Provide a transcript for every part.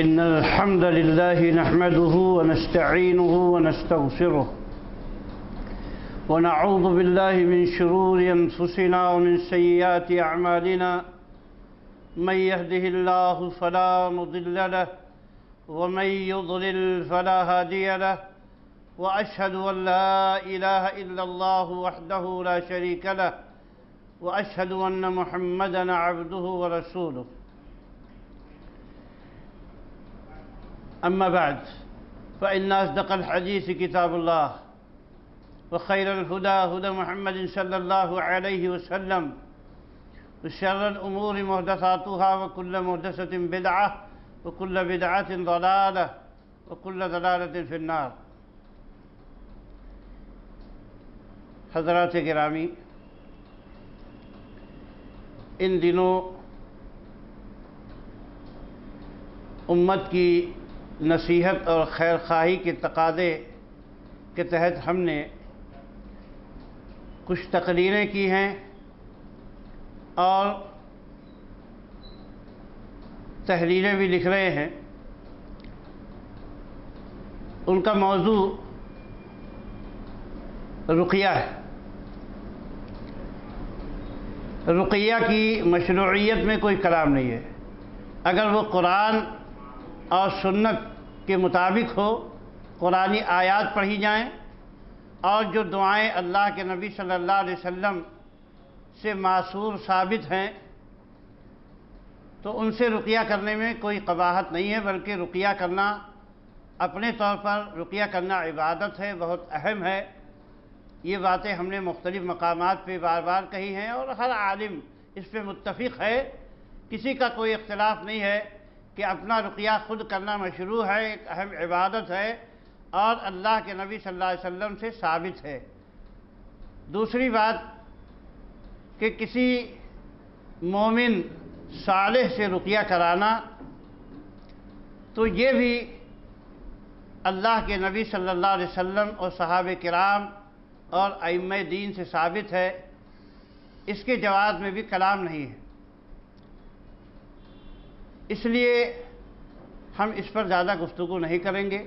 إن الحمد لله نحمده ونستعينه ونستغفره ونعوذ بالله من شرور أنفسنا ومن سيئات أعمالنا من يهده الله فلا مضل له ومن يضلل فلا هادي له وأشهد أن لا إله إلا الله وحده لا شريك له وأشهد أن محمدًا عبده ورسوله أما بعد فإن أصدق الحديث كتاب الله وخير الهدى هدى محمد صلى الله عليه وسلم وشر الأمور محدثاتها وكل محدثة بدعة وكل بدعة ضلالة وكل ضلالة في النار۔ حضرات گرامی، ان دنوں امت کی نصیحت اور خیر خواہی کے تقاضے کے تحت ہم نے کچھ تقریریں کی ہیں اور تحریریں بھی لکھ رہے ہیں۔ ان کا موضوع رقیہ ہے۔ رقیہ کی مشروعیت میں کوئی کلام نہیں ہے۔ اگر وہ قرآن اور سنت کے مطابق ہو، قرآنی آیات پڑھی جائیں اور جو دعائیں اللہ کے نبی صلی اللہ علیہ وسلم سے ماثور ثابت ہیں تو ان سے رقیہ کرنے میں کوئی قباحت نہیں ہے، بلکہ رقیہ کرنا اپنے طور پر رقیہ کرنا عبادت ہے، بہت اہم ہے۔ یہ باتیں ہم نے مختلف مقامات پہ بار بار کہی ہیں اور ہر عالم اس پہ متفق ہے، کسی کا کوئی اختلاف نہیں ہے کہ اپنا رقیہ خود کرنا مشروع ہے، ایک اہم عبادت ہے اور اللہ کے نبی صلی اللہ علیہ وسلم سے ثابت ہے۔ دوسری بات کہ کسی مومن صالح سے رقیہ کرانا تو یہ بھی اللہ کے نبی صلی اللہ علیہ وسلم اور صحابہ کرام اور ائمہ دین سے ثابت ہے، اس کے جواز میں بھی کلام نہیں ہے۔ اس لیے ہم اس پر زیادہ گفتگو نہیں کریں گے۔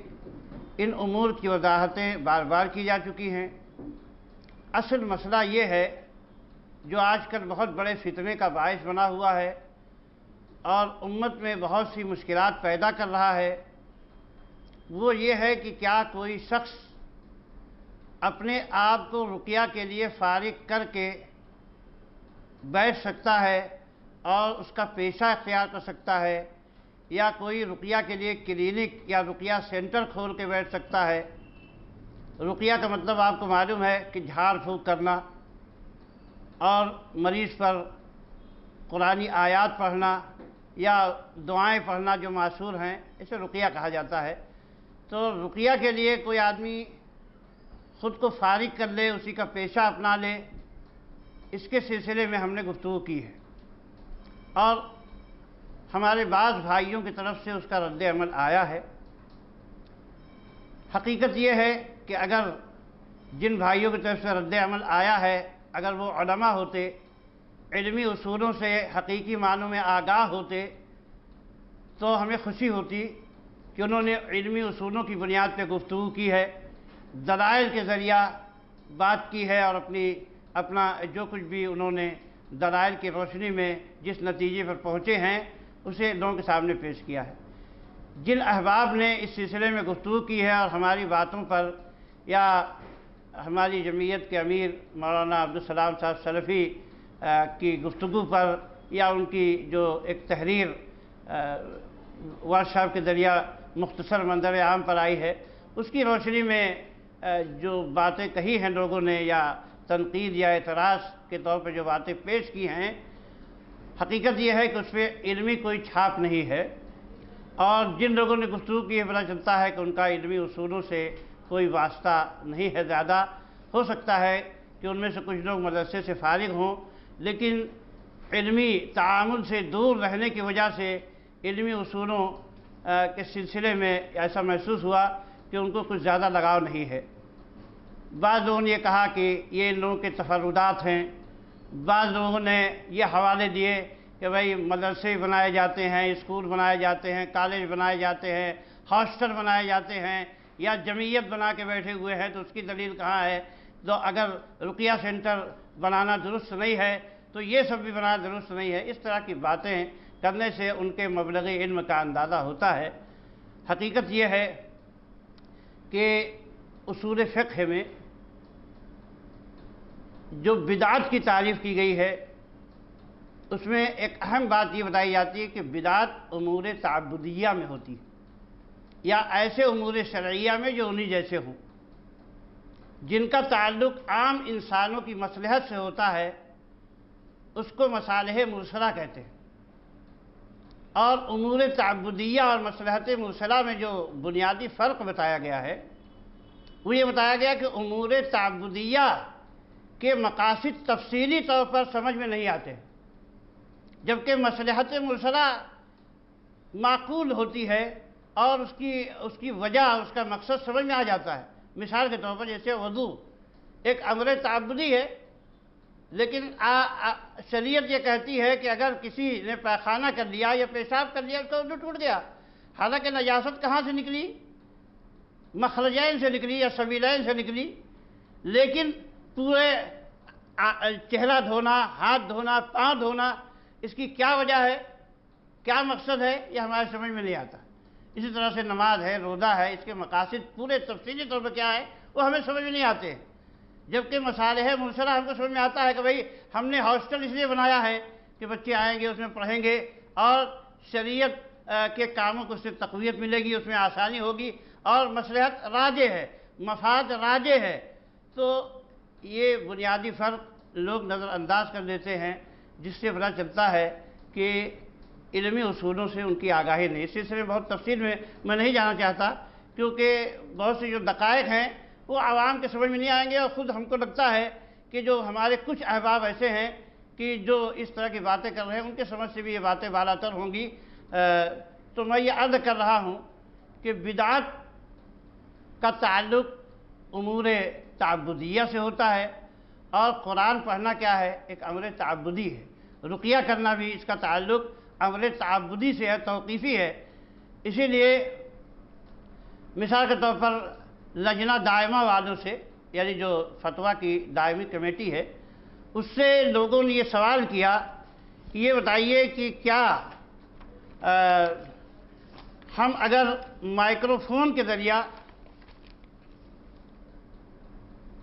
ان امور کی وضاحتیں بار بار کی جا چکی ہیں۔ اصل مسئلہ یہ ہے جو آج کل بہت بڑے فتنے کا باعث بنا ہوا ہے اور امت میں بہت سی مشکلات پیدا کر رہا ہے، وہ یہ ہے کہ کیا کوئی شخص اپنے آپ کو رقیہ کے لیے فارغ کر کے بیٹھ سکتا ہے اور اس کا پیشہ اختیار کر سکتا ہے، یا کوئی رقیہ کے لیے کلینک یا رقیہ سینٹر کھول کے بیٹھ سکتا ہے۔ رقیہ کا مطلب آپ کو معلوم ہے کہ جھاڑ پھونک کرنا اور مریض پر قرآنی آیات پڑھنا یا دعائیں پڑھنا جو ماثور ہیں، اسے رقیہ کہا جاتا ہے۔ تو رقیہ کے لیے کوئی آدمی خود کو فارغ کر لے، اسی کا پیشہ اپنا لے، اس کے سلسلے میں ہم نے گفتگو کی ہے اور ہمارے بعض بھائیوں کی طرف سے اس کا رد عمل آیا ہے۔ حقیقت یہ ہے کہ اگر جن بھائیوں کی طرف سے رد عمل آیا ہے، اگر وہ علماء ہوتے، علمی اصولوں سے حقیقی معنوں میں آگاہ ہوتے تو ہمیں خوشی ہوتی کہ انہوں نے علمی اصولوں کی بنیاد پہ گفتگو کی ہے، دلائل کے ذریعہ بات کی ہے اور اپنا جو کچھ بھی انہوں نے دلائل کی روشنی میں جس نتیجے پر پہنچے ہیں اسے لوگوں کے سامنے پیش کیا ہے۔ جن احباب نے اس سلسلے میں گفتگو کی ہے اور ہماری باتوں پر یا ہماری جمعیت کے امیر مولانا عبدالسلام صاحب سلفی کی گفتگو پر یا ان کی جو ایک تحریر ورکشاپ کے ذریعہ مختصر منظر عام پر آئی ہے، اس کی روشنی میں جو باتیں کہی ہیں لوگوں نے یا تنقید یا اعتراض کے طور پہ جو باتیں پیش کی ہیں، حقیقت یہ ہے کہ اس پہ علمی کوئی چھاپ نہیں ہے اور جن لوگوں نے گفتگو کی ہے پتہ چلتا ہے کہ ان کا علمی اصولوں سے کوئی واسطہ نہیں ہے۔ زیادہ ہو سکتا ہے کہ ان میں سے کچھ لوگ مدرسے سے فارغ ہوں، لیکن علمی تعامل سے دور رہنے کی وجہ سے علمی اصولوں کے سلسلے میں ایسا محسوس ہوا کہ ان کو کچھ زیادہ لگاؤ نہیں ہے۔ بعض لوگوں نے یہ کہا کہ یہ ان لوگوں کے تفردات ہیں، بعض لوگوں نے یہ حوالے دیے کہ بھائی مدرسے بنائے جاتے ہیں، اسکول بنائے جاتے ہیں، کالج بنائے جاتے ہیں، ہاسٹل بنائے جاتے ہیں، یا جمعیت بنا کے بیٹھے ہوئے ہیں، تو اس کی دلیل کہاں ہے؟ تو اگر رقیہ سینٹر بنانا درست نہیں ہے تو یہ سب بھی بنانا درست نہیں ہے۔ اس طرح کی باتیں کرنے سے ان کے مبلغ علم کا اندازہ ہوتا ہے۔ حقیقت یہ ہے کہ اصول فقہ میں جو بدعت کی تعریف کی گئی ہے اس میں ایک اہم بات یہ بتائی جاتی ہے کہ بدعت امور تعبدیہ میں ہوتی ہے، یا ایسے امور شرعیہ میں جو انہی جیسے ہوں، جن کا تعلق عام انسانوں کی مصلحت سے ہوتا ہے، اس کو مصالح مرسلہ کہتے ہیں۔ اور امور تعبدیہ اور مصلحت مرسلہ میں جو بنیادی فرق بتایا گیا ہے وہ یہ بتایا گیا کہ امور تعبدیہ کے مقاصد تفصیلی طور پر سمجھ میں نہیں آتے، جبکہ مصلحت مرسلہ معقول ہوتی ہے اور اس کی وجہ، اس کا مقصد سمجھ میں آ جاتا ہے۔ مثال کے طور پر جیسے وضو ایک امر تعبدی ہے، لیکن شریعت یہ کہتی ہے کہ اگر کسی نے پیخانہ کر لیا یا پیشاب کر لیا اس کا وضو ٹوٹ گیا، حالانکہ نجاست کہاں سے نکلی؟ مخرجین سے نکلی یا سبیلین سے نکلی، لیکن پورے چہرہ دھونا، ہاتھ دھونا، پاؤں دھونا، اس کی کیا وجہ ہے، کیا مقصد ہے، یہ ہمارے سمجھ میں نہیں آتا۔ اسی طرح سے نماز ہے، روزہ ہے، اس کے مقاصد پورے تفصیلی طور پر کیا ہے وہ ہمیں سمجھ میں نہیں آتے، جبکہ مصالح مرسلہ ہم کو سمجھ میں آتا ہے کہ بھئی ہم نے ہاسٹل اس لیے بنایا ہے کہ بچے آئیں گے، اس میں پڑھیں گے اور شریعت کے کاموں کو اس سے تقویت ملے گی، اس میں آسانی ہوگی اور مصلحت راجح ہے، مفاد راجح ہے۔ تو یہ بنیادی فرق لوگ نظر انداز کر دیتے ہیں، جس سے پتہ چلتا ہے کہ علمی اصولوں سے ان کی آگاہی نہیں۔ اس سلسلے میں بہت تفصیل میں نہیں جانا چاہتا، کیونکہ بہت سے جو دقائق ہیں وہ عوام کے سمجھ میں نہیں آئیں گے، اور خود ہم کو لگتا ہے کہ جو ہمارے کچھ احباب ایسے ہیں کہ جو اس طرح کی باتیں کر رہے ہیں ان کے سمجھ سے بھی یہ باتیں بالا تر ہوں گی۔ تو میں یہ عرض کر رہا ہوں کہ بدعت کا تعلق امور تعبدیہ سے ہوتا ہے، اور قرآن پڑھنا کیا ہے؟ ایک امر تعبدی ہے۔ رقیہ کرنا بھی اس کا تعلق امر تعبدی سے ہے، توقیفی ہے۔ اسی لیے مثال کے طور پر لجنہ دائمہ والوں سے، یعنی جو فتویٰ کی دائمی کمیٹی ہے، اس سے لوگوں نے یہ سوال کیا کہ یہ بتائیے کہ کیا ہم اگر مائکروفون کے ذریعہ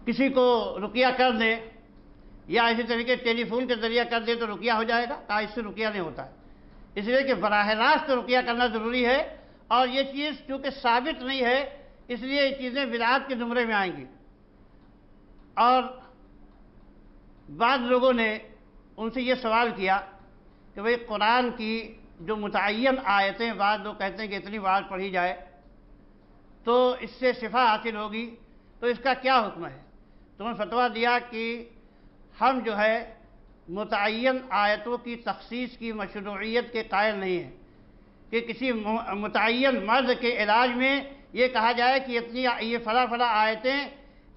کسی کو رقیہ کر دیں یا اسی طریقے ٹیلی فون کے ذریعہ کر دیں تو رقیہ ہو جائے گا؟ کہا اس سے رقیہ نہیں ہوتا ہے، اس لیے کہ براہ راست رقیہ کرنا ضروری ہے، اور یہ چیز چونکہ ثابت نہیں ہے اس لیے یہ چیزیں بدعات کے زمرے میں آئیں گی۔ اور بعض لوگوں نے ان سے یہ سوال کیا کہ بھئی قرآن کی جو متعین آیتیں بعض لوگ کہتے ہیں کہ اتنی بار پڑھی جائے تو اس سے شفا حاصل ہوگی، تو اس کا کیا حکم ہے؟ تو میں فتویٰ دیا کہ ہم جو ہے متعین آیتوں کی تخصیص کی مشروعیت کے قائل نہیں ہیں، کہ کسی متعین مرض کے علاج میں یہ کہا جائے کہ یہ فلاں فلاں آیتیں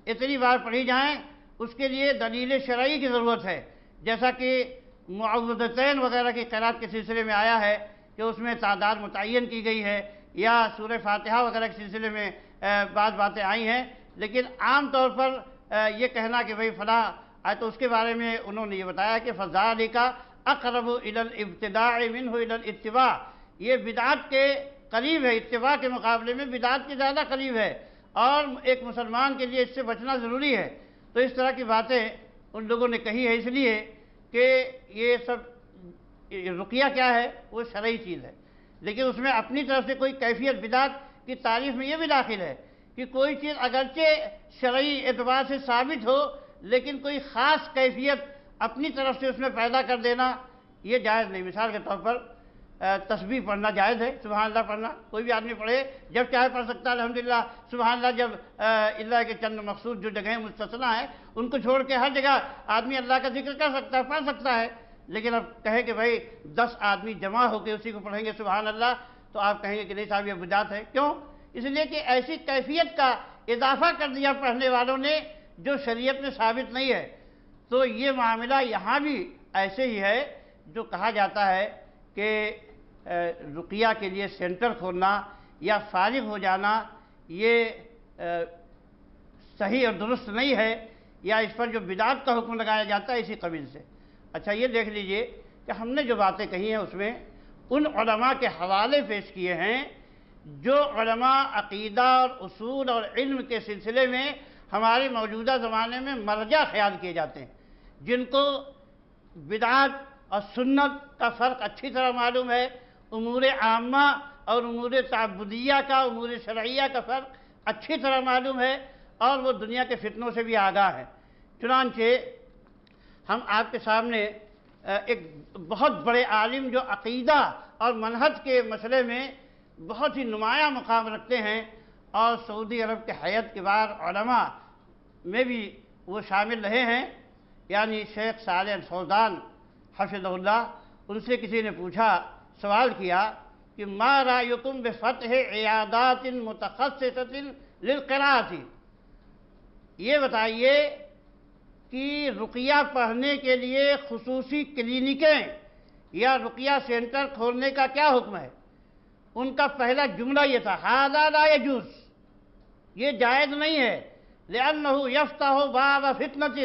اتنی بار پڑھی جائیں، اس کے لیے دلیل شرعی کی ضرورت ہے، جیسا کہ معوذتین وغیرہ کی قرأت کے سلسلے میں آیا ہے کہ اس میں تعداد متعین کی گئی ہے، یا سورہ فاتحہ وغیرہ کے سلسلے میں بعض باتیں آئی ہیں، لیکن عام طور پر یہ کہنا کہ بھئی فلاں تو اس کے بارے میں انہوں نے یہ بتایا کہ فَذَلِكَ أَقْرَبُ إِلَى الْإِبْتِدَاعِ مِنْهُ إِلَى الْإِتِّبَاعِ، یہ بدعت کے قریب ہے، اتباع کے مقابلے میں بدعت کے زیادہ قریب ہے، اور ایک مسلمان کے لیے اس سے بچنا ضروری ہے۔ تو اس طرح کی باتیں ان لوگوں نے کہی ہے، اس لیے کہ یہ سب رقیہ کیا ہے؟ وہ شرعی چیز ہے، لیکن اس میں اپنی طرف سے کوئی کیفیت بدعت کی تعریف میں یہ بھی داخل ہے کہ کوئی چیز اگرچہ شرعی اعتبار سے ثابت ہو لیکن کوئی خاص کیفیت اپنی طرف سے اس میں پیدا کر دینا یہ جائز نہیں۔ مثال کے طور پر تسبیح پڑھنا جائز ہے، سبحان اللہ پڑھنا کوئی بھی آدمی پڑھے جب چاہے پڑھ سکتا ہے، الحمدللہ سبحان اللہ، جب اللہ کے چند مخصوص جو جگہیں مستثنیٰ ہیں ان کو چھوڑ کے ہر جگہ آدمی اللہ کا ذکر کر سکتا ہے، پڑھ سکتا ہے۔ لیکن اب کہے کہ بھائی 10 آدمی جمع ہو کے اسی کو پڑھیں گے سبحان اللہ، تو آپ کہیں گے کہ نہیں صاحب یہ بدعت ہے۔ کیوں؟ اس لیے کہ ایسی کیفیت کا اضافہ کر دیا پڑھنے والوں نے جو شریعت میں ثابت نہیں ہے۔ تو یہ معاملہ یہاں بھی ایسے ہی ہے، جو کہا جاتا ہے کہ رقیہ کے لیے سینٹر کھولنا یا فارغ ہو جانا یہ صحیح اور درست نہیں ہے، یا اس پر جو بدعت کا حکم لگایا جاتا ہے اسی قبیل سے۔ اچھا یہ دیکھ لیجئے کہ ہم نے جو باتیں کہی ہیں اس میں ان علماء کے حوالے پیش کیے ہیں جو علماء عقیدہ اور اصول اور علم کے سلسلے میں ہمارے موجودہ زمانے میں مرجع خیال کیے جاتے ہیں، جن کو بدعت اور سنت کا فرق اچھی طرح معلوم ہے، امور عامہ اور امور تعبدیہ کا، امور شرعیہ کا فرق اچھی طرح معلوم ہے، اور وہ دنیا کے فتنوں سے بھی آگاہ ہے۔ چنانچہ ہم آپ کے سامنے ایک بہت بڑے عالم جو عقیدہ اور منہج کے مسئلے میں بہت ہی نمایاں مقام رکھتے ہیں اور سعودی عرب کے ہیئت کبار علماء میں بھی وہ شامل رہے ہیں، یعنی شیخ صالح الفوزان حفظہ اللہ، ان سے کسی نے پوچھا، سوال کیا کہ ما رأیکم بفتح عیادات متخصصۃ للقراءۃ، یہ بتائیے کہ رقیہ پڑھنے کے لیے خصوصی کلینکیں یا رقیہ سینٹر کھولنے کا کیا حکم ہے؟ ان کا پہلا جملہ یہ تھا، ھذا لا یجوز، یہ جائز نہیں ہے، لأنہ یفتح باب فتنۃ،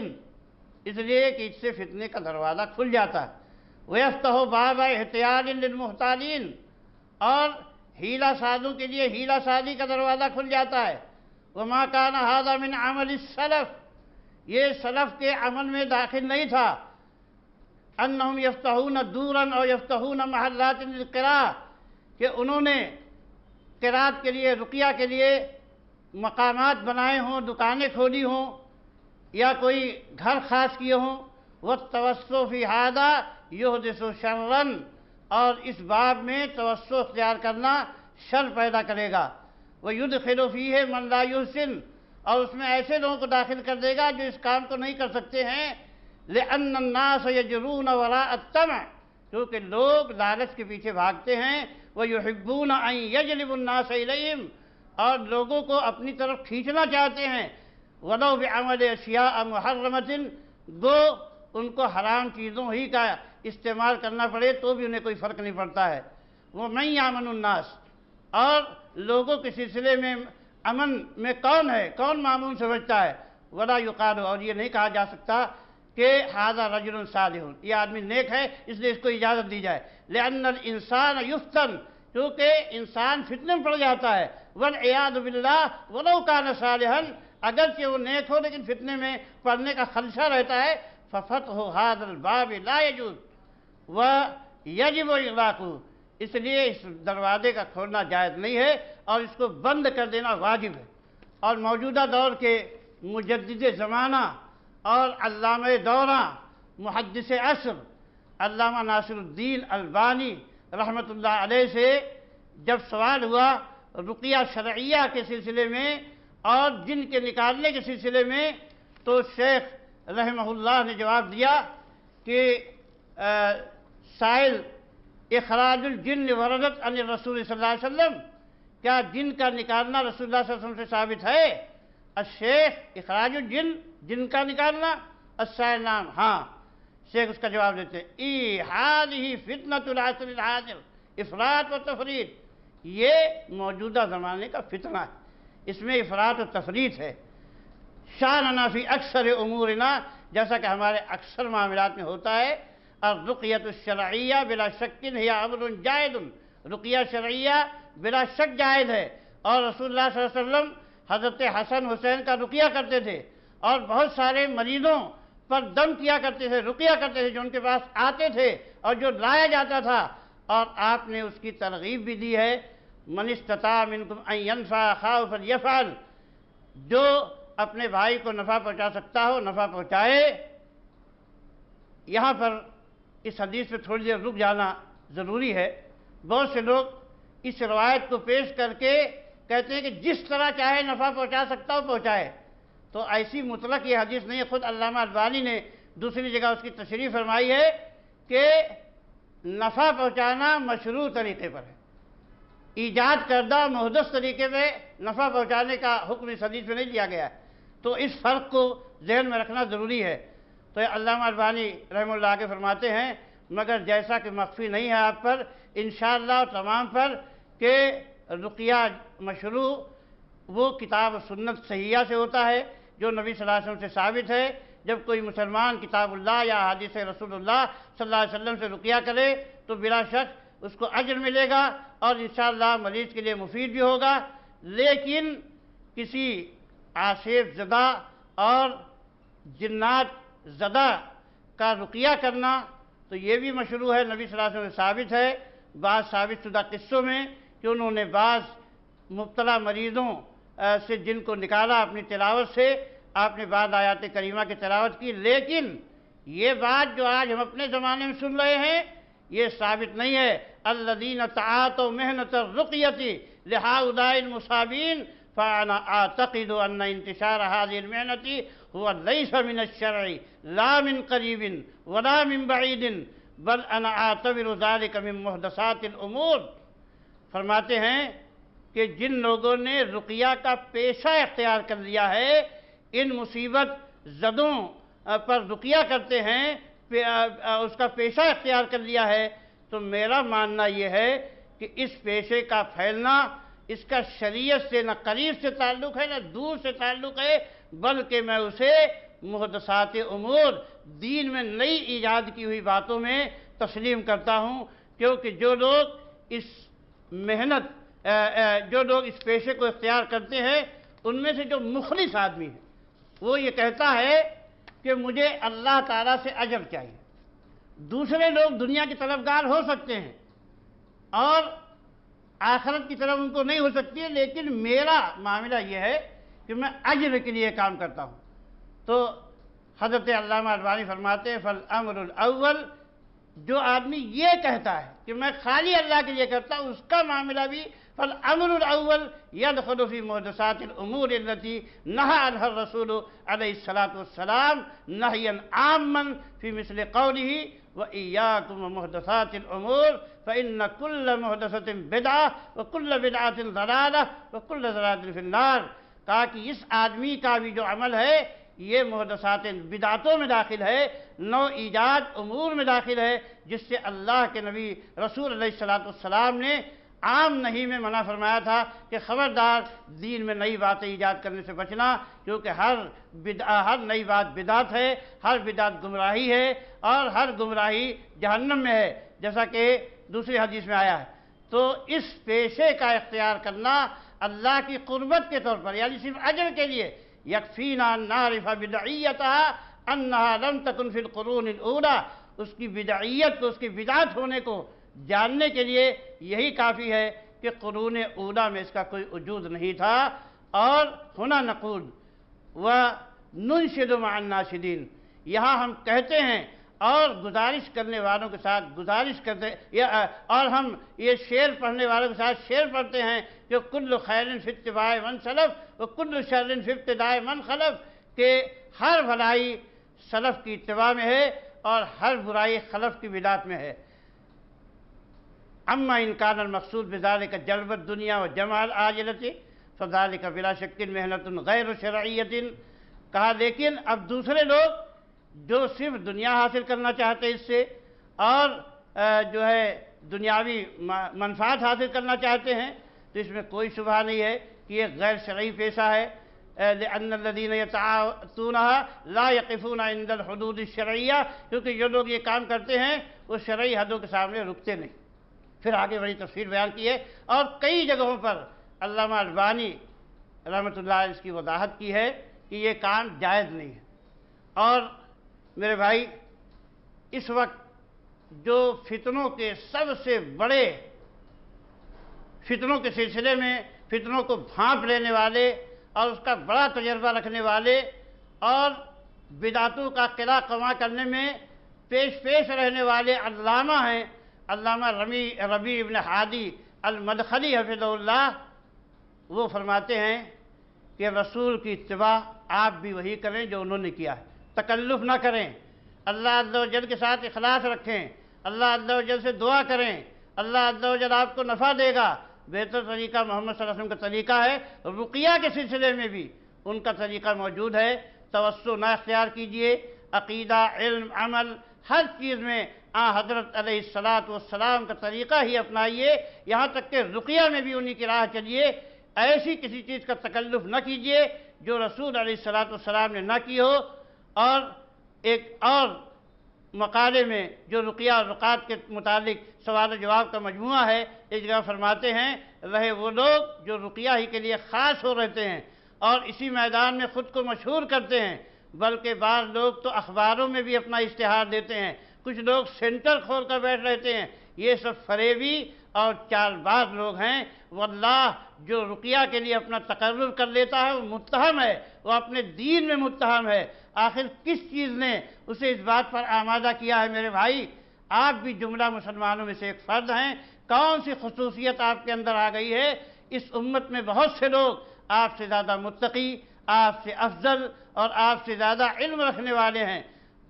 اس لیے کہ اس سے فتنے کا دروازہ کھل جاتا ہے، ویفتح باب احتیال للمحتالین، اور ہیلہ سازوں کے لیے ہیلہ سازی کا دروازہ کھل جاتا ہے، وما کان ھذا من عمل السلف، یہ سلف کے عمل میں داخل نہیں تھا، انہم یفتحون دورا اور یفتحون محلات للقراء، کہ انہوں نے قرات کے لیے، رقیہ کے لیے مقامات بنائے ہوں، دکانیں کھولی ہوں، یا کوئی گھر خاص کیے ہوں، والتوسع فی ھذا یحدث شرا، اور اس باب میں توسع اختیار کرنا شر پیدا کرے گا، ویدخل فیہ من لا یحسن، اور اس میں ایسے لوگوں کو داخل کر دے گا جو اس کام کو نہیں کر سکتے ہیں، لأن الناس یجرون وراء الطمع، کیونکہ لوگ لالچ کے پیچھے بھاگتے ہیں، ویحبون ان یجلبوا الناس الیہم، اور لوگوں کو اپنی طرف کھینچنا چاہتے ہیں، ولو بعمل اشیاء محرمۃ، گو ان کو حرام چیزوں ہی کا استعمال کرنا پڑے تو بھی انہیں کوئی فرق نہیں پڑتا ہے، ومن یامن الناس، اور لوگوں کے سلسلے میں امن میں کون ہے، کون معمون سمجھتا ہے، ولا یقال، اور یہ نہیں کہا جا سکتا کہ ھذا رجل صالح، یہ آدمی نیک ہے اس لیے اس کو اجازت دی جائے، لأن الانسان یفتن، کیونکہ انسان فتنے میں پڑ جاتا ہے، والعیاذ باللہ ولو کان صالحا، اگرچہ وہ نیک ہو لیکن فتنے میں پڑنے کا خدشہ رہتا ہے، ففتح ھذا الباب لا یجوز ویجب اغلاقہ، اس لیے اس دروازے کا کھولنا جائز نہیں ہے اور اس کو بند کر دینا واجب ہے۔ اور موجودہ دور کے مجدد زمانہ اور علامہ دورہ، محدث عصر علامہ ناصر الدین البانی رحمۃ اللہ علیہ سے جب سوال ہوا رقیہ شرعیہ کے سلسلے میں اور جن کے نکالنے کے سلسلے میں، تو شیخ رحمہ اللہ نے جواب دیا کہ سائل اخراج الجن وردت عن الرسول صلی اللہ علیہ وسلم، کیا جن کا نکالنا رسول اللہ صلی اللہ علیہ وسلم سے ثابت ہے؟ الشیخ اخراج الجن، جن کا نکالنا، السائل نام، ہاں۔ شیخ اس کا جواب دیتے ہیں، ھذہ فتنۃ العصر الحاضر، افراط و تفریط، یہ موجودہ زمانے کا فتنہ ہے، اس میں افراط و تفریط ہے، شاننا فی اکثر امورنا، جیسا کہ ہمارے اکثر معاملات میں ہوتا ہے، الرقیۃ الشرعیہ بلا شک ہی امر جائز، رقیہ شرعیہ بلا شک جائز ہے، اور رسول اللہ صلی اللہ علیہ وسلم حضرت حسن حسین کا رقیہ کرتے تھے، اور بہت سارے مریضوں پر دم کیا کرتے تھے، رقیہ کرتے تھے، جو ان کے پاس آتے تھے اور جو لایا جاتا تھا، اور آپ نے اس کی ترغیب بھی دی ہے، من استطاع منکم ان ینفع اخاہ فلیفعل، جو اپنے بھائی کو نفع پہنچا سکتا ہو نفع پہنچائے۔ یہاں پر اس حدیث پہ تھوڑی دیر رک جانا ضروری ہے۔ بہت سے لوگ اس روایت کو پیش کر کے کہتے ہیں کہ جس طرح چاہے نفع پہنچا سکتا ہو پہنچائے، تو ایسی مطلق یہ حدیث نہیں ہے۔ خود علامہ البانی نے دوسری جگہ اس کی تشریح فرمائی ہے کہ نفع پہنچانا مشروع طریقے پر ہے، ایجاد کردہ محدث طریقے پہ نفع پہنچانے کا حکم اس حدیث میں نہیں دیا گیا ہے، تو اس فرق کو ذہن میں رکھنا ضروری ہے۔ تو علامہ البانی رحمہ اللہ کے فرماتے ہیں مگر جیسا کہ مخفی نہیں ہے آپ پر انشاءاللہ اور تمام پر کہ رقیہ مشروع وہ کتاب و سنت صحیحہ سے ہوتا ہے جو نبی صلی اللہ علیہ وسلم سے ثابت ہے۔ جب کوئی مسلمان کتاب اللہ یا حدیث رسول اللہ صلی اللہ علیہ وسلم سے رقیہ کرے تو بلا شک اس کو اجر ملے گا اور انشاءاللہ مریض کے لیے مفید بھی ہوگا۔ لیکن کسی آصف زدہ اور جنات زدہ کا رقیہ کرنا تو یہ بھی مشروع ہے، نبی صلی اللہ علیہ وسلم سے ثابت ہے بعض ثابت شدہ قصوں میں کہ انہوں نے بعض مبتلا مریضوں سے جن کو نکالا اپنی تلاوت سے، آپ نے بعض آیات کریمہ کی تلاوت کی، لیکن یہ بات جو آج ہم اپنے زمانے میں سن رہے ہیں یہ ثابت نہیں ہے۔ الذین تعاطوا محنۃ الرقیۃ لہؤلاء المصابین فانا اعتقد ان انتشار هذه المحنة هو ليس من الشرع لا من قریب ولا من بعید بل انا اعتبر ذلك من محدثات الامور۔ فرماتے ہیں کہ جن لوگوں نے رقیہ کا پیشہ اختیار کر لیا ہے، ان مصیبت زدوں پر رقیہ کرتے ہیں، اس کا پیشہ اختیار کر لیا ہے، تو میرا ماننا یہ ہے کہ اس پیشے کا پھیلنا اس کا شریعت سے نہ قریب سے تعلق ہے نہ دور سے تعلق ہے، بلکہ میں اسے محدثات امور دین میں نئی ایجاد کی ہوئی باتوں میں تسلیم کرتا ہوں، کیونکہ جو لوگ اس محنت جو لوگ اس پیشے کو اختیار کرتے ہیں ان میں سے جو مخلص آدمی ہے وہ یہ کہتا ہے کہ مجھے اللہ تعالیٰ سے اجر چاہیے۔ دوسرے لوگ دنیا کی طلبگار ہو سکتے ہیں اور آخرت کی طرف ان کو نہیں ہو سکتی ہے، لیکن میرا معاملہ یہ ہے کہ میں اجر کے لیے کام کرتا ہوں۔ تو حضرت علامہ البانی فرماتے ہیں فالامر الاول، جو آدمی یہ کہتا ہے کہ میں خالی اللہ کے لیے کرتا ہوں، اس کا معاملہ بھی فالامر الاول يدخل في محدثات الامور التي نهى عنها الرسول عليه الصلاة والسلام نهيا عاما في مثل قوله وإياكم ومحدثات الامور فإن كل محدثة بدعة وكل بدعة ضلالة وكل ضلالة في النار۔ کہا کہ اس آدمی کا بھی جو عمل ہے یہ محدثات بدعتوں میں داخل ہے، نو ایجاد امور میں داخل ہے، جس سے اللہ کے نبی رسول علیہ السلام نے عام نہیں میں منع فرمایا تھا کہ خبردار دین میں نئی باتیں ایجاد کرنے سے بچنا، کیونکہ ہر نئی بات بدعت ہے، ہر بدعت گمراہی ہے اور ہر گمراہی جہنم میں ہے، جیسا کہ دوسری حدیث میں آیا ہے۔ تو اس پیشے کا اختیار کرنا اللہ کی قربت کے طور پر، یعنی صرف اجر کے لیے، یکفینا ان نعرف بدعیتها انها لم تکن فی القرون الاولی، اس کی بدعیت کو، اس کی بدعت ہونے کو جاننے کے لیے یہی کافی ہے کہ قرون اولا میں اس کا کوئی وجود نہیں تھا۔ اور ہنا نقول وننشد مع الناشدین، یہاں ہم کہتے ہیں اور گزارش کرنے والوں کے ساتھ گزارش کرتے اور ہم یہ شعر پڑھنے والوں کے ساتھ شعر پڑھتے ہیں کہ کل خیر فی اتباع من سلف وکل شر فی ابتداء من خلف، کہ ہر بھلائی سلف کی اتباع میں ہے اور ہر برائی خلف کی بدعت میں ہے۔ اما ان کان المقصود بذلك جلب الدنیا و جمع العاجلۃ فذلك بلا شک محنت غیر شرعیۃ۔ کہا لیکن اب دوسرے لوگ جو صرف دنیا حاصل کرنا چاہتے ہیں اس سے اور جو ہے دنیاوی منفعت حاصل کرنا چاہتے ہیں، تو اس میں کوئی شبہ نہیں ہے کہ یہ غیر شرعی پیشہ ہے، لأن الذين يتعاطونها لا يقفون عند الحدود الشرعیہ، کیونکہ جو لوگ یہ کام کرتے ہیں وہ شرعی حدوں کے سامنے رکتے نہیں۔ پھر آگے بڑی تفصیل بیان کی ہے اور کئی جگہوں پر علامہ البانی رحمۃ اللہ علیہ اس کی وضاحت کی ہے کہ یہ کام جائز نہیں ہے۔ اور میرے بھائی، اس وقت جو فتنوں کے سب سے بڑے فتنوں کے سلسلے میں فتنوں کو بھانپ لینے والے اور اس کا بڑا تجربہ رکھنے والے اور بدعتوں کا قلع قما کرنے میں پیش رہنے والے علامہ ہیں، علامہ ربیع ابن ہادی المدخلی حفظہ اللہ۔ وہ فرماتے ہیں کہ رسول کی اتباع آپ بھی وہی کریں جو انہوں نے کیا ہے، تکلف نہ کریں، اللہ عز و جل کے ساتھ اخلاص رکھیں، اللہ عز و جل سے دعا کریں، اللہ عز و جل آپ کو نفع دے گا۔ بہتر طریقہ محمد صلی اللہ علیہ وسلم کا طریقہ ہے، رقیہ کے سلسلے میں بھی ان کا طریقہ موجود ہے۔ توسع نہ اختیار کیجئے، عقیدہ، علم، عمل، ہر چیز میں حضرت علیہ الصلاۃ والسلام کا طریقہ ہی اپنائیے، یہاں تک کہ رقیہ میں بھی انہی کی راہ چلیے، ایسی کسی چیز کا تکلف نہ کیجیے جو رسول علیہ الصلاۃ والسلام نے نہ کی ہو۔ اور ایک اور مقالے میں جو رقیہ اور رقات کے متعلق سوال و جواب کا مجموعہ ہے، ایک جگہ فرماتے ہیں رہے وہ لوگ جو رقیہ ہی کے لیے خاص ہو رہتے ہیں اور اسی میدان میں خود کو مشہور کرتے ہیں، بلکہ بعض لوگ تو اخباروں میں بھی اپنا اشتہار دیتے ہیں، کچھ لوگ سینٹر کھول کر بیٹھ رہتے ہیں، یہ سب فریبی اور چال باز لوگ ہیں۔ واللہ جو رقیہ کے لیے اپنا تقرب کر لیتا ہے وہ متہم ہے، وہ اپنے دین میں متہم ہے۔ آخر کس چیز نے اسے اس بات پر آمادہ کیا ہے؟ میرے بھائی، آپ بھی جملہ مسلمانوں میں سے ایک فرد ہیں، کون سی خصوصیت آپ کے اندر آ گئی ہے؟ اس امت میں بہت سے لوگ آپ سے زیادہ متقی، آپ سے افضل اور آپ سے زیادہ علم رکھنے والے ہیں،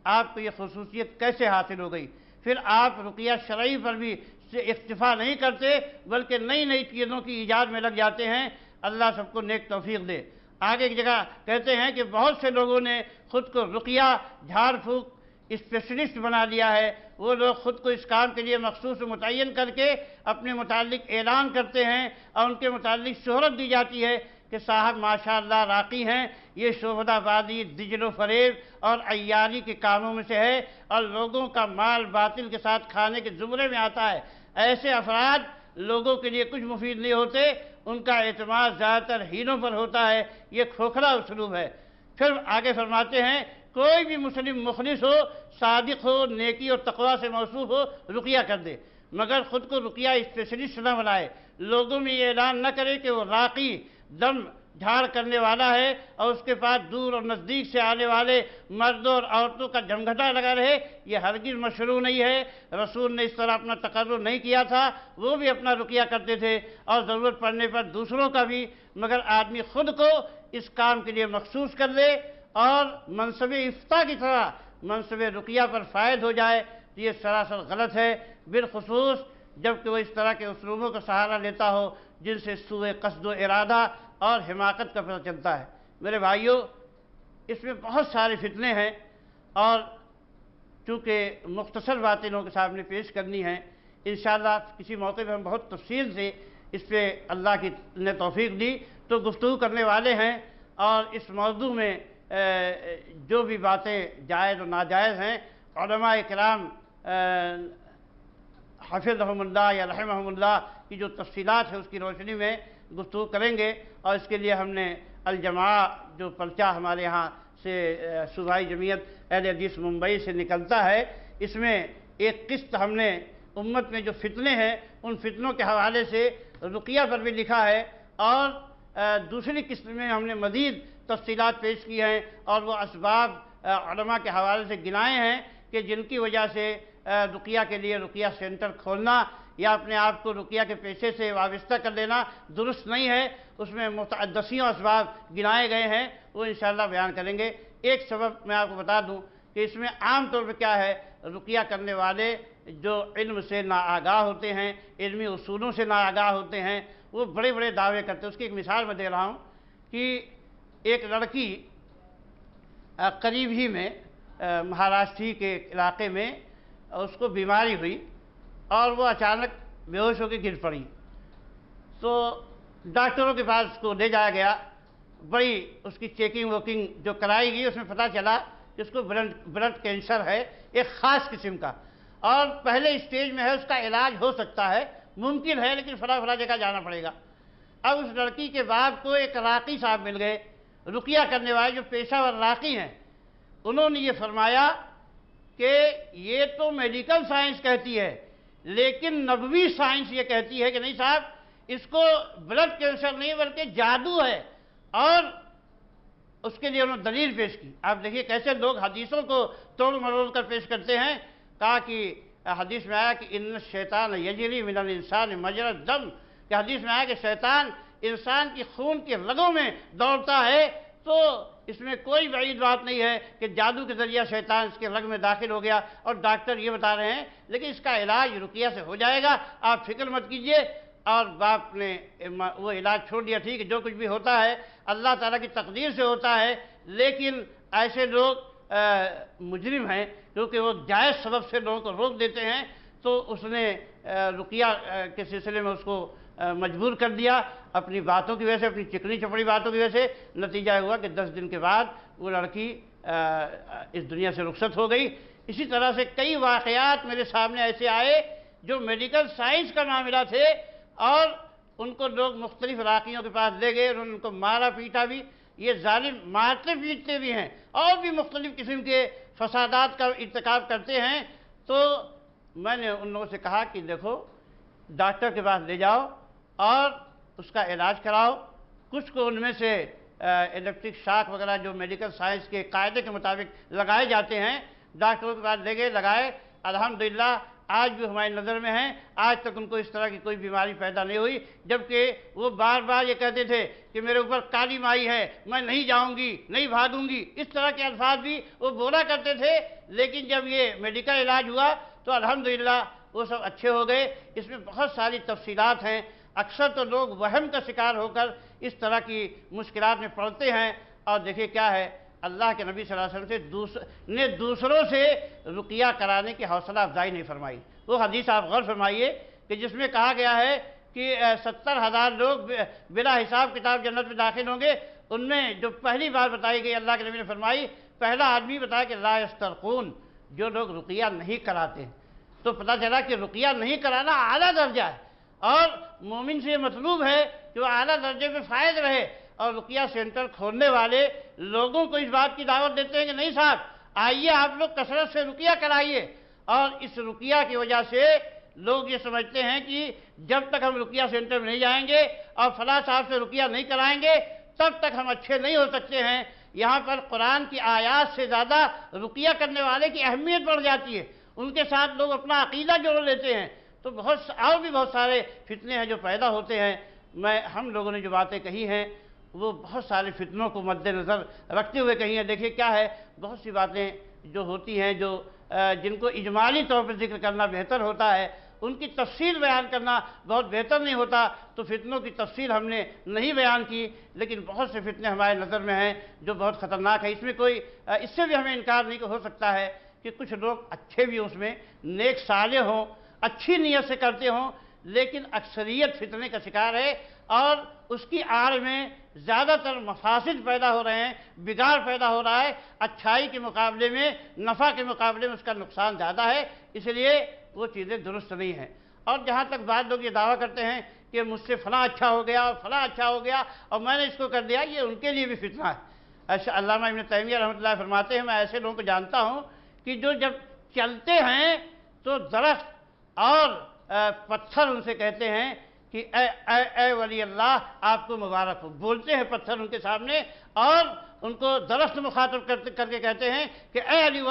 آپ کو یہ خصوصیت کیسے حاصل ہو گئی؟ پھر آپ رقیہ شرعی پر بھی سے اکتفا نہیں کرتے بلکہ نئی نئی چیزوں کی ایجاد میں لگ جاتے ہیں۔ اللہ سب کو نیک توفیق دے۔ آگے ایک جگہ کہتے ہیں کہ بہت سے لوگوں نے خود کو رقیہ جھاڑ پھونک اسپیشلسٹ بنا لیا ہے، وہ لوگ خود کو اس کام کے لیے مخصوص متعین کر کے اپنے متعلق اعلان کرتے ہیں اور ان کے متعلق شہرت دی جاتی ہے کہ صاحب ماشاءاللہ راقی ہیں، یہ شعبدہ بازی، دجل و فریب اور عیاری کے کاموں میں سے ہے اور لوگوں کا مال باطل کے ساتھ کھانے کے زمرے میں آتا ہے۔ ایسے افراد لوگوں کے لیے کچھ مفید نہیں ہوتے، ان کا اعتماد زیادہ تر ہیلوں پر ہوتا ہے، یہ کھوکھلا اسلوب ہے۔ پھر آگے فرماتے ہیں کوئی بھی مسلم مخلص ہو، صادق ہو، نیکی اور تقوی سے موصوف ہو، رقیہ کر دے، مگر خود کو رقیہ اسپیشلسٹ نہ بنائے، لوگوں میں یہ اعلان نہ کرے کہ وہ راقی دم جھاڑ کرنے والا ہے اور اس کے پاس دور اور نزدیک سے آنے والے مردوں اور عورتوں کا جمگھٹا لگا رہے، یہ ہرگز مشروع نہیں ہے۔ رسول نے اس طرح اپنا تقرر نہیں کیا تھا، وہ بھی اپنا رقیہ کرتے تھے اور ضرورت پڑنے پر دوسروں کا بھی، مگر آدمی خود کو اس کام کے لیے مخصوص کر لے اور منصب افتاء کی طرح منصب رقیہ پر فائد ہو جائے تو یہ سراسر غلط ہے، بالخصوص جبکہ وہ اس طرح کے اسلوبوں کا سہارا لیتا ہو جن سے سوء قصد و ارادہ اور حماقت کا پتہ چلتا ہے۔ میرے بھائیوں، اس میں بہت سارے فتنے ہیں اور چونکہ مختصر باتیں لوگوں کے سامنے پیش کرنی ہیں، انشاءاللہ کسی موقع پہ ہم بہت تفصیل سے اس پہ اللہ کی نے توفیق دی تو گفتگو کرنے والے ہیں، اور اس موضوع میں جو بھی باتیں جائز و ناجائز ہیں علماء کرام حفظہم اللہ یا رحمہم اللہ کی جو تفصیلات ہے اس کی روشنی میں گفتگو کریں گے۔ اور اس کے لیے ہم نے الجماع جو پرچہ ہمارے ہاں سے صوبائی جمعیت اہل حدیث ممبئی سے نکلتا ہے، اس میں ایک قسط ہم نے امت میں جو فتنے ہیں ان فتنوں کے حوالے سے رقیہ پر بھی لکھا ہے، اور دوسری قسط میں ہم نے مزید تفصیلات پیش کی ہیں اور وہ اسباب علماء کے حوالے سے گنائے ہیں کہ جن کی وجہ سے رقیہ کے لیے رقیہ سینٹر کھولنا یا اپنے آپ کو رقیہ کے پیشے سے وابستہ کر لینا درست نہیں ہے۔ اس میں متعددوں اسباب گنائے گئے ہیں، وہ انشاءاللہ بیان کریں گے۔ ایک سبب میں آپ کو بتا دوں کہ اس میں عام طور پہ کیا ہے، رقیہ کرنے والے جو علم سے ناآگاہ ہوتے ہیں، علمی اصولوں سے ناآگاہ ہوتے ہیں، وہ بڑے بڑے دعوے کرتے ہیں۔ اس کی ایک مثال میں دے رہا ہوں کہ ایک لڑکی قریب ہی میں مہاراشٹر کے علاقے میں اس کو بیماری ہوئی اور وہ اچانک بے ہوش ہو کے گر پڑی، تو ڈاکٹروں کے پاس اس کو لے جایا گیا، بڑی اس کی چیکنگ ووکنگ جو کرائی گئی اس میں پتہ چلا کہ اس کو بلڈ کینسر ہے ایک خاص قسم کا، اور پہلے اسٹیج میں ہے، اس کا علاج ہو سکتا ہے، ممکن ہے، لیکن فلاں جگہ جانا پڑے گا۔ اب اس لڑکی کے باپ کو ایک راقی صاحب مل گئے، رقیہ کرنے والے جو پیشہ ور راقی ہیں، انہوں نے یہ فرمایا کہ یہ تو میڈیکل سائنس کہتی ہے لیکن نبوی سائنس یہ کہتی ہے کہ نہیں صاحب، اس کو بلڈ کینسر نہیں بلکہ جادو ہے، اور اس کے لیے انہوں نے دلیل پیش کی۔ آپ دیکھیے کیسے لوگ حدیثوں کو توڑ مروڑ کر پیش کرتے ہیں۔ کہا کہ حدیث میں آیا کہ ان الشیطان یجری من الانسان مجرى الدم، کہ حدیث میں آیا کہ شیطان انسان کی خون کی رگوں میں دوڑتا ہے، تو اس میں کوئی بعید بات نہیں ہے کہ جادو کے ذریعہ شیطان اس کے رگ میں داخل ہو گیا، اور ڈاکٹر یہ بتا رہے ہیں لیکن اس کا علاج رقیہ سے ہو جائے گا، آپ فکر مت کیجئے۔ اور باپ نے وہ علاج چھوڑ دیا، ٹھیک ہے جو کچھ بھی ہوتا ہے اللہ تعالیٰ کی تقدیر سے ہوتا ہے، لیکن ایسے لوگ مجرم ہیں، کیونکہ وہ جائز سبب سے لوگوں کو روک دیتے ہیں، تو اس نے رقیہ کے سلسلے میں اس کو مجبور کر دیا اپنی باتوں کی وجہ سے، اپنی چکنی چپڑی باتوں کی وجہ سے۔ نتیجہ ہوا کہ 10 دن کے بعد وہ لڑکی اس دنیا سے رخصت ہو گئی۔ اسی طرح سے کئی واقعات میرے سامنے ایسے آئے جو میڈیکل سائنس کا معاملہ تھے، اور ان کو لوگ مختلف راقیوں کے پاس لے گئے، انہوں نے ان کو مارا پیٹا بھی۔ یہ ظالم مارتے پیٹتے بھی ہیں اور بھی مختلف قسم کے فسادات کا ارتکاب کرتے ہیں۔ تو میں نے ان لوگوں سے کہا کہ دیکھو، ڈاکٹر کے پاس لے جاؤ اور اس کا علاج کراؤ۔ کچھ کو ان میں سے الیکٹرک شاک وغیرہ جو میڈیکل سائنس کے قاعدے کے مطابق لگائے جاتے ہیں، ڈاکٹروں کے پاس لے گئے، لگائے، الحمدللہ آج بھی ہماری نظر میں ہیں۔ آج تک ان کو اس طرح کی کوئی بیماری پیدا نہیں ہوئی، جبکہ وہ بار بار یہ کہتے تھے کہ میرے اوپر کالی مائی ہے، میں نہیں جاؤں گی، نہیں بھاگوں گی، اس طرح کے الفاظ بھی وہ بولا کرتے تھے۔ لیکن جب یہ میڈیکل علاج ہوا تو الحمدللہ وہ سب اچھے ہو گئے۔ اس میں بہت ساری تفصیلات ہیں، اکثر تو لوگ وہم کا شکار ہو کر اس طرح کی مشکلات میں پڑتے ہیں۔ اور دیکھیں کیا ہے، اللہ کے نبی صلی اللہ علیہ وسلم نے دوسروں سے رقیہ کرانے کی حوصلہ افزائی نہیں فرمائی۔ وہ حدیث آپ غور فرمائیے کہ جس میں کہا گیا ہے کہ 70,000 لوگ بلا حساب کتاب جنت میں داخل ہوں گے۔ ان میں جو پہلی بار بتائی گئی، اللہ کے نبی نے فرمائی، پہلا آدمی بتایا کہ لا یسترقون، جو لوگ رقیہ نہیں کراتے۔ تو پتہ چلا کہ رقیہ نہیں کرانا اعلیٰ درجہ ہے، اور مومن سے یہ مطلوب ہے کہ وہ اعلیٰ درجے پہ فائز رہے۔ اور رقیہ سینٹر کھولنے والے لوگوں کو اس بات کی دعوت دیتے ہیں کہ نہیں صاحب، آئیے آپ لوگ کثرت سے رقیہ کرائیے۔ اور اس رقیہ کی وجہ سے لوگ یہ سمجھتے ہیں کہ جب تک ہم رقیہ سینٹر میں نہیں جائیں گے اور فلاں صاحب سے رقیہ نہیں کرائیں گے تب تک ہم اچھے نہیں ہو سکتے ہیں۔ یہاں پر قرآن کی آیات سے زیادہ رقیہ کرنے والے کی اہمیت بڑھ جاتی ہے، ان کے ساتھ لوگ اپنا عقیدہ جوڑ لیتے ہیں، تو اور بھی بہت سارے فتنے ہیں جو پیدا ہوتے ہیں۔ ہم لوگوں نے جو باتیں کہی ہیں وہ بہت سارے فتنوں کو مد نظر رکھتے ہوئے کہی ہیں۔ دیکھیے کیا ہے، بہت سی باتیں جو ہوتی ہیں جن کو اجمالی طور پر ذکر کرنا بہتر ہوتا ہے، ان کی تفصیل بیان کرنا بہت بہتر نہیں ہوتا، تو فتنوں کی تفصیل ہم نے نہیں بیان کی۔ لیکن بہت سے فتنے ہمارے نظر میں ہیں جو بہت خطرناک ہے۔ اس سے بھی ہمیں انکار نہیں ہو سکتا ہے کہ کچھ لوگ اچھے بھی اس میں نیک صالح ہوں، اچھی نیت سے کرتے ہوں، لیکن اکثریت فتنے کا شکار ہے، اور اس کی آڑ میں زیادہ تر مفاسد پیدا ہو رہے ہیں، بگاڑ پیدا ہو رہا ہے۔ اچھائی کے مقابلے میں، نفع کے مقابلے میں اس کا نقصان زیادہ ہے، اس لیے وہ چیزیں درست نہیں ہیں۔ اور جہاں تک بعض لوگ یہ دعویٰ کرتے ہیں کہ مجھ سے فلاں اچھا ہو گیا اور فلاں اچھا ہو گیا اور میں نے اس کو کر دیا، یہ ان کے لیے بھی فتنہ ہے۔ ایسے علامہ ابن تیمیہ رحمۃ اللہ فرماتے ہیں، میں ایسے لوگوں کو جانتا ہوں کہ جو جب چلتے ہیں تو درخت اور پتھر ان سے کہتے ہیں کہ اے ولی اللہ آپ کو مبارک ہو، بولتے ہیں پتھر ان کے سامنے، اور ان کو درخت مخاطب کر کے کہتے ہیں کہ اے علی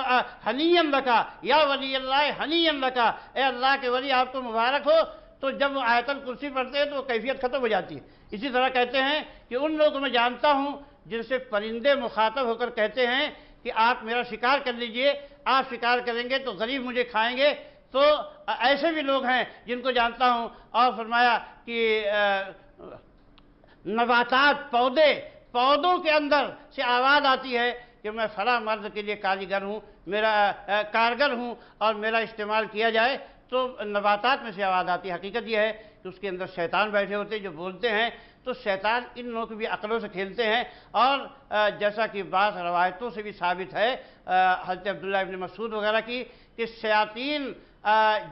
ہنیئا لکا یا ولی اللہ ہنیئا لکا، اے اللہ کے ولی آپ کو مبارک ہو۔ تو جب وہ آیت الکرسی پڑھتے ہیں تو وہ کیفیت ختم ہو جاتی ہے۔ اسی طرح کہتے ہیں کہ ان لوگوں کو میں جانتا ہوں جن سے پرندے مخاطب ہو کر کہتے ہیں کہ آپ میرا شکار کر لیجئے، آپ شکار کریں گے تو غریب مجھے کھائیں گے۔ تو ایسے بھی لوگ ہیں جن کو جانتا ہوں۔ اور فرمایا کہ نباتات، پودوں کے اندر سے آواز آتی ہے کہ میں فلاں مرد کے لیے کاریگر ہوں، کارگر ہوں اور میرا استعمال کیا جائے، تو نباتات میں سے آواز آتی ہے۔ حقیقت یہ ہے کہ اس کے اندر شیطان بیٹھے ہوتے ہیں جو بولتے ہیں، تو شیطان ان لوگوں کی بھی عقلوں سے کھیلتے ہیں۔ اور جیسا کہ بعض روایتوں سے بھی ثابت ہے حضرت عبداللہ ابن مسعود وغیرہ کی، کہ شیاطین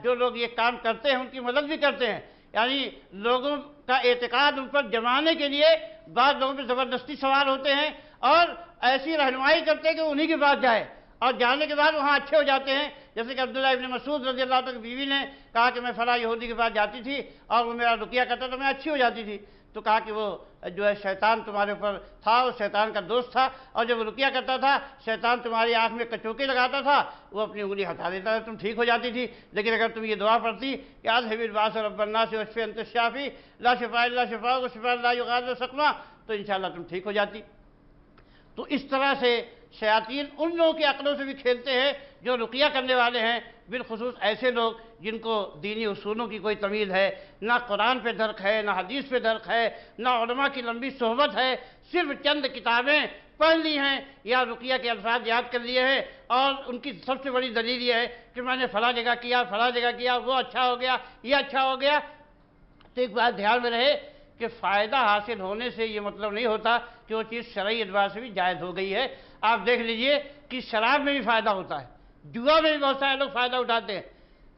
جو لوگ یہ کام کرتے ہیں ان کی مدد بھی کرتے ہیں، یعنی لوگوں کا اعتقاد ان پر جمانے کے لیے بعض لوگوں پہ زبردستی سوار ہوتے ہیں اور ایسی رہنمائی کرتے ہیں کہ انہی کے پاس جائے، اور جانے کے بعد وہاں اچھے ہو جاتے ہیں۔ جیسے کہ عبداللہ ابن مسعود رضی اللہ عنہ کی بیوی نے کہا کہ میں فلاں یہودی کے پاس جاتی تھی اور وہ میرا رقیہ کرتا تو میں اچھی ہو جاتی تھی، تو کہا کہ وہ جو ہے شیطان تمہارے اوپر تھا، وہ شیطان کا دوست تھا، اور جب وہ رقیہ کرتا تھا شیطان تمہاری آنکھ میں کچوکے لگاتا تھا، وہ اپنی انگلی ہٹا دیتا تھا، تم ٹھیک ہو جاتی تھی۔ لیکن اگر تم یہ دعا پڑھتی کہ اذهب الباس رب الناس واشف انت الشافی لا شفاء الا شفاءک وشفاء لا یغادر سقما، تو انشاءاللہ تم ٹھیک ہو جاتی۔ تو اس طرح سے شیاطین ان لوگوں کی عقلوں سے بھی کھیلتے ہیں جو رقیہ کرنے والے ہیں، بالخصوص ایسے لوگ جن کو دینی اصولوں کی کوئی تمیز ہے، نہ قرآن پہ درک ہے، نہ حدیث پہ درک ہے، نہ علماء کی لمبی صحبت ہے، صرف چند کتابیں پڑھ لی ہیں یا رقیہ کے الفاظ یاد کر لیے ہیں، اور ان کی سب سے بڑی دلیل یہ ہے کہ میں نے فلاں جگہ کیا، فلاں جگہ کیا، وہ اچھا ہو گیا، یہ اچھا ہو گیا. تو ایک بات دھیان میں رہے کہ فائدہ حاصل ہونے سے یہ مطلب نہیں ہوتا کہ وہ چیز شرعی اعتبار سے بھی جائز ہو گئی ہے. آپ دیکھ لیجئے کہ شراب میں بھی فائدہ ہوتا ہے، جوا میں بھی بہت سارے لوگ فائدہ اٹھاتے ہیں،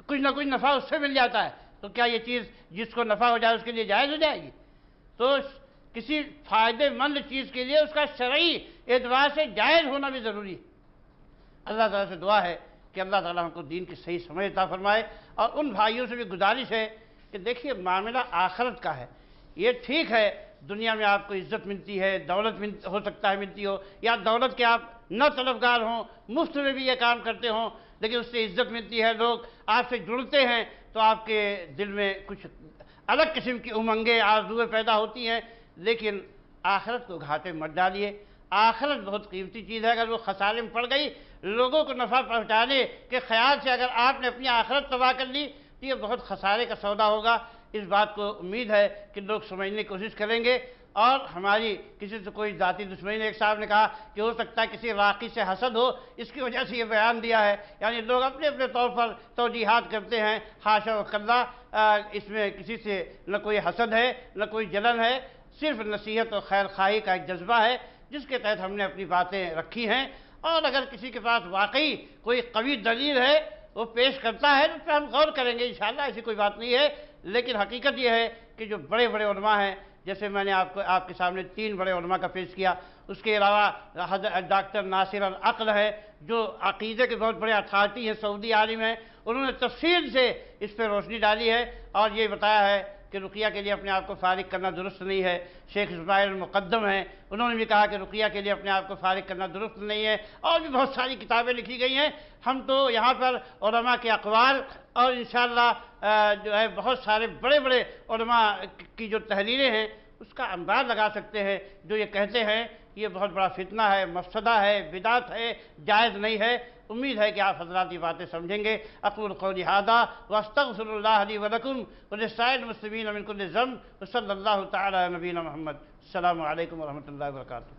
کچھ نہ کچھ نفع اس سے مل جاتا ہے. تو کیا یہ چیز جس کو نفع ہو جائے اس کے لیے جائز ہو جائے گی؟ تو کسی فائدے مند چیز کے لیے اس کا شرعی اعتبار سے جائز ہونا بھی ضروری ہے. اللہ تعالیٰ سے دعا ہے کہ اللہ تعالیٰ ہم کو دین کی صحیح سمجھ عطا فرمائے. اور ان بھائیوں سے بھی گزارش ہے کہ دیکھیے معاملہ آخرت کا ہے. یہ ٹھیک ہے دنیا میں آپ کو عزت ملتی ہے، دولت ہو سکتا ہے ملتی ہو، یا دولت کے آپ نہ طلبگار ہوں، مفت میں بھی یہ کام کرتے ہوں، لیکن اس سے عزت ملتی ہے، لوگ آپ سے جڑتے ہیں تو آپ کے دل میں کچھ الگ قسم کی امنگیں آرزویں پیدا ہوتی ہیں. لیکن آخرت کو گھاٹے مت ڈالیے. آخرت بہت قیمتی چیز ہے. اگر وہ خسارے میں پڑ گئی، لوگوں کو نفع پہنچانے کے خیال سے اگر آپ نے اپنی آخرت تباہ کر لی تو یہ بہت خسارے کا سودا ہوگا. اس بات کو امید ہے کہ لوگ سمجھنے کی کوشش کریں گے. اور ہماری کسی سے کوئی ذاتی دشمنی نہیں. ایک صاحب نے کہا کہ ہو سکتا ہے کسی راقی سے حسد ہو، اس کی وجہ سے یہ بیان دیا ہے. یعنی لوگ اپنے اپنے طور پر توجیحات کرتے ہیں. حاشا و کلا، اس میں کسی سے نہ کوئی حسد ہے نہ کوئی جلن ہے، صرف نصیحت اور خیر خواہی کا ایک جذبہ ہے جس کے تحت ہم نے اپنی باتیں رکھی ہیں. اور اگر کسی کے پاس واقعی کوئی قوی دلیل ہے وہ پیش کرتا ہے تو پھر ہم غور کریں گے انشاءاللہ، ایسی کوئی بات نہیں ہے. لیکن حقیقت یہ ہے کہ جو بڑے بڑے علماء ہیں، جیسے میں نے آپ کے سامنے 3 بڑے علماء کا پیش کیا، اس کے علاوہ ڈاکٹر ناصر العقل ہے جو عقیدے کے بہت بڑے اتھارٹی ہیں، سعودی عالم ہیں. انہوں نے تفصیل سے اس پہ روشنی ڈالی ہے اور یہ بتایا ہے کہ رقیہ کے لیے اپنے آپ کو فارغ کرنا درست نہیں ہے. شیخ اسماعیل المقدم ہیں، انہوں نے بھی کہا کہ رقیہ کے لیے اپنے آپ کو فارغ کرنا درست نہیں ہے. اور بھی بہت ساری کتابیں لکھی گئی ہیں. ہم تو یہاں پر علماء کے اقوال اور انشاءاللہ جو ہے بہت سارے بڑے بڑے علماء کی جو تحریریں ہیں اس کا انبار لگا سکتے ہیں، جو یہ کہتے ہیں یہ بہت بڑا فتنہ ہے، مفسدہ ہے، بدعت ہے، جائز نہیں ہے. امید ہے کہ آپ حضرات یہ باتیں سمجھیں گے. اقول قولی ھذا واستغفر اللہ لی ولکم ولسائر المسلمین من کل ذنب وصلی اللہ تعالی علی نبینا محمد. السلام علیکم ورحمۃ اللہ وبرکاتہ.